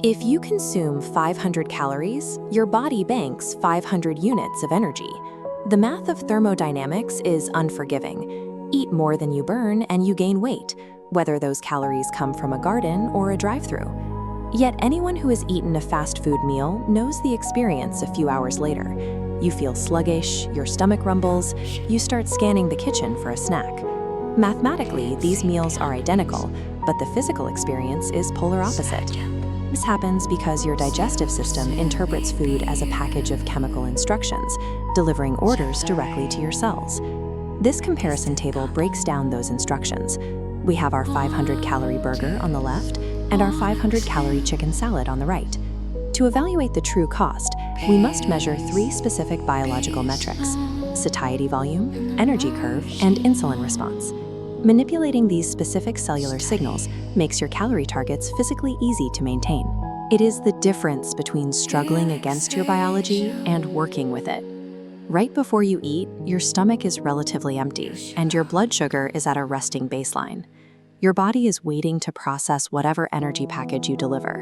If you consume 500 calories, your body banks 500 units of energy. The math of thermodynamics is unforgiving. Eat more than you burn and you gain weight, whether those calories come from a garden or a drive-thru. Yet anyone who has eaten a fast food meal knows the experience a few hours later. You feel sluggish, your stomach rumbles, you start scanning the kitchen for a snack. Mathematically, these meals are identical, but the physical experience is polar opposite. This happens because your digestive system interprets food as a package of chemical instructions, delivering orders directly to your cells. This comparison table breaks down those instructions. We have our 500-calorie burger on the left and our 500-calorie chicken salad on the right. To evaluate the true cost, we must measure 3 specific biological metrics: satiety volume, energy curve, and insulin response. Manipulating these specific cellular signals makes your calorie targets physically easy to maintain. It is the difference between struggling against your biology and working with it. Right before you eat, your stomach is relatively empty, and your blood sugar is at a resting baseline. Your body is waiting to process whatever energy package you deliver.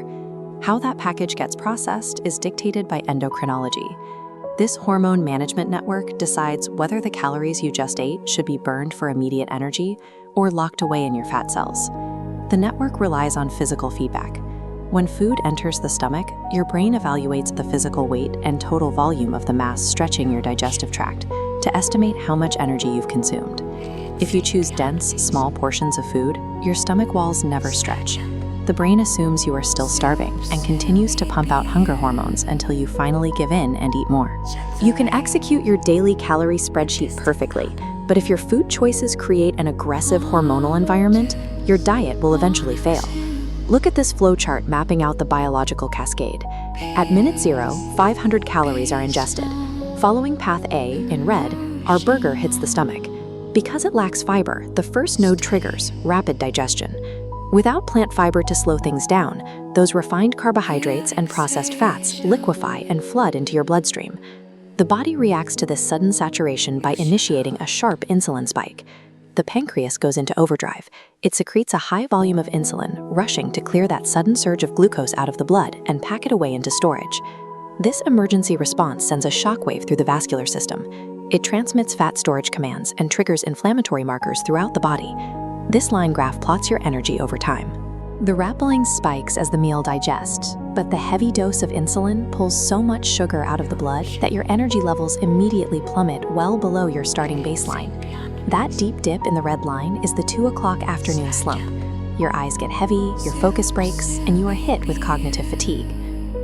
How that package gets processed is dictated by endocrinology. This hormone management network decides whether the calories you just ate should be burned for immediate energy or locked away in your fat cells. The network relies on physical feedback. When food enters the stomach, your brain evaluates the physical weight and total volume of the mass stretching your digestive tract to estimate how much energy you've consumed. If you choose dense, small portions of food, your stomach walls never stretch. The brain assumes you are still starving and continues to pump out hunger hormones until you finally give in and eat more. You can execute your daily calorie spreadsheet perfectly, but if your food choices create an aggressive hormonal environment, your diet will eventually fail. Look at this flowchart mapping out the biological cascade. At minute 0, 500 calories are ingested. Following path A, in red, our burger hits the stomach. Because it lacks fiber, the first node triggers rapid digestion. Without plant fiber to slow things down, those refined carbohydrates and processed fats liquefy and flood into your bloodstream. The body reacts to this sudden saturation by initiating a sharp insulin spike. The pancreas goes into overdrive. It secretes a high volume of insulin, rushing to clear that sudden surge of glucose out of the blood and pack it away into storage. This emergency response sends a shockwave through the vascular system. It transmits fat storage commands and triggers inflammatory markers throughout the body. This line graph plots your energy over time. The rappelling spikes as the meal digests, but the heavy dose of insulin pulls so much sugar out of the blood that your energy levels immediately plummet well below your starting baseline. That deep dip in the red line is the 2 o'clock afternoon slump. Your eyes get heavy, your focus breaks, and you are hit with cognitive fatigue.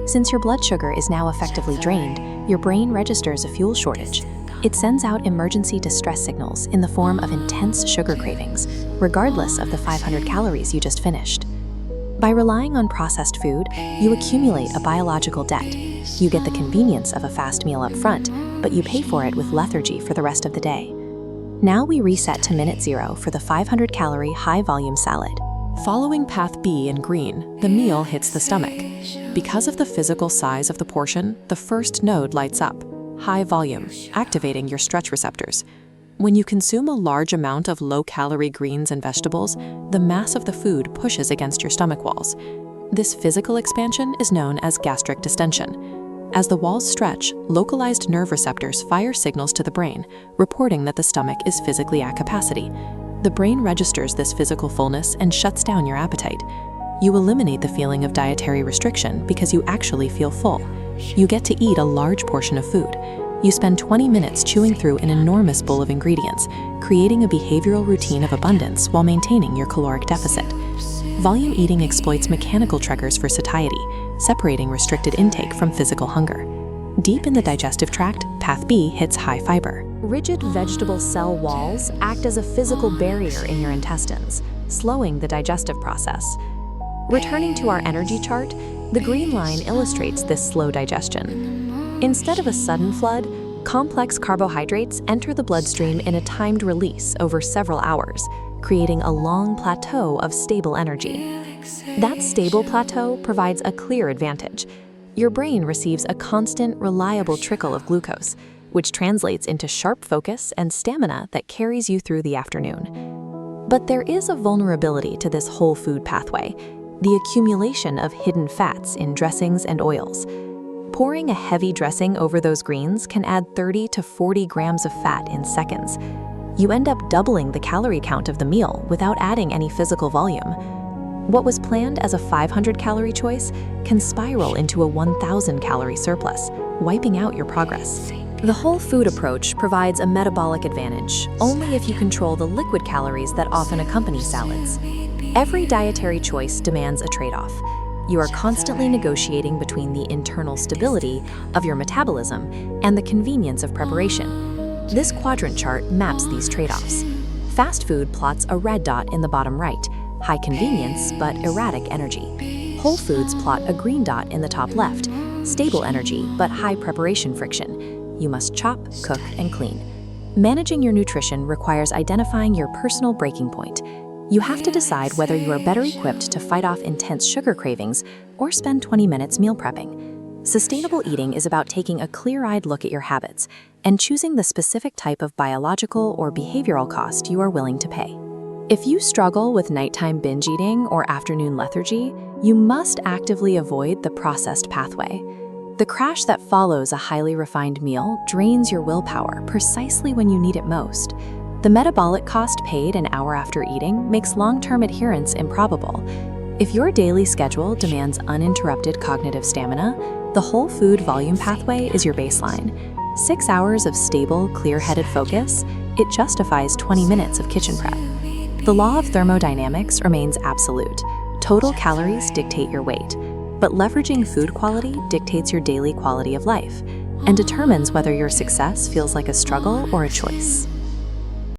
Since your blood sugar is now effectively drained, your brain registers a fuel shortage. It sends out emergency distress signals in the form of intense sugar cravings, regardless of the 500 calories you just finished. By relying on processed food, you accumulate a biological debt. You get the convenience of a fast meal up front, but you pay for it with lethargy for the rest of the day. Now we reset to minute 0 for the 500-calorie high-volume salad. Following path B in green, the meal hits the stomach. Because of the physical size of the portion, the first node lights up. High volume, activating your stretch receptors. When you consume a large amount of low-calorie greens and vegetables, the mass of the food pushes against your stomach walls. This physical expansion is known as gastric distension. As the walls stretch, localized nerve receptors fire signals to the brain, reporting that the stomach is physically at capacity. The brain registers this physical fullness and shuts down your appetite. You eliminate the feeling of dietary restriction because you actually feel full. You get to eat a large portion of food. You spend 20 minutes chewing through an enormous bowl of ingredients, creating a behavioral routine of abundance while maintaining your caloric deficit. Volume eating exploits mechanical triggers for satiety, separating restricted intake from physical hunger. Deep in the digestive tract, path B hits high fiber. Rigid vegetable cell walls act as a physical barrier in your intestines, slowing the digestive process. Returning to our energy chart, the green line illustrates this slow digestion. Instead of a sudden flood, complex carbohydrates enter the bloodstream in a timed release over several hours, creating a long plateau of stable energy. That stable plateau provides a clear advantage. Your brain receives a constant, reliable trickle of glucose, which translates into sharp focus and stamina that carries you through the afternoon. But there is a vulnerability to this whole food pathway. the accumulation of hidden fats in dressings and oils. Pouring a heavy dressing over those greens can add 30 to 40 grams of fat in seconds. You end up doubling the calorie count of the meal without adding any physical volume. What was planned as a 500-calorie choice can spiral into a 1,000-calorie surplus, wiping out your progress. The whole food approach provides a metabolic advantage only if you control the liquid calories that often accompany salads. Every dietary choice demands a trade-off. You are constantly negotiating between the internal stability of your metabolism and the convenience of preparation. This quadrant chart maps these trade-offs. Fast food plots a red dot in the bottom right, high convenience but erratic energy. Whole foods plot a green dot in the top left, stable energy but high preparation friction. You must chop, cook, and clean. Managing your nutrition requires identifying your personal breaking point. You have to decide whether you are better equipped to fight off intense sugar cravings or spend 20 minutes meal prepping. Sustainable eating is about taking a clear-eyed look at your habits and choosing the specific type of biological or behavioral cost you are willing to pay. If you struggle with nighttime binge eating or afternoon lethargy, you must actively avoid the processed pathway. The crash that follows a highly refined meal drains your willpower precisely when you need it most. The metabolic cost paid an hour after eating makes long-term adherence improbable. If your daily schedule demands uninterrupted cognitive stamina, the whole food volume pathway is your baseline. 6 hours of stable, clear-headed focus, it justifies 20 minutes of kitchen prep. The law of thermodynamics remains absolute. Total calories dictate your weight, but leveraging food quality dictates your daily quality of life and determines whether your success feels like a struggle or a choice.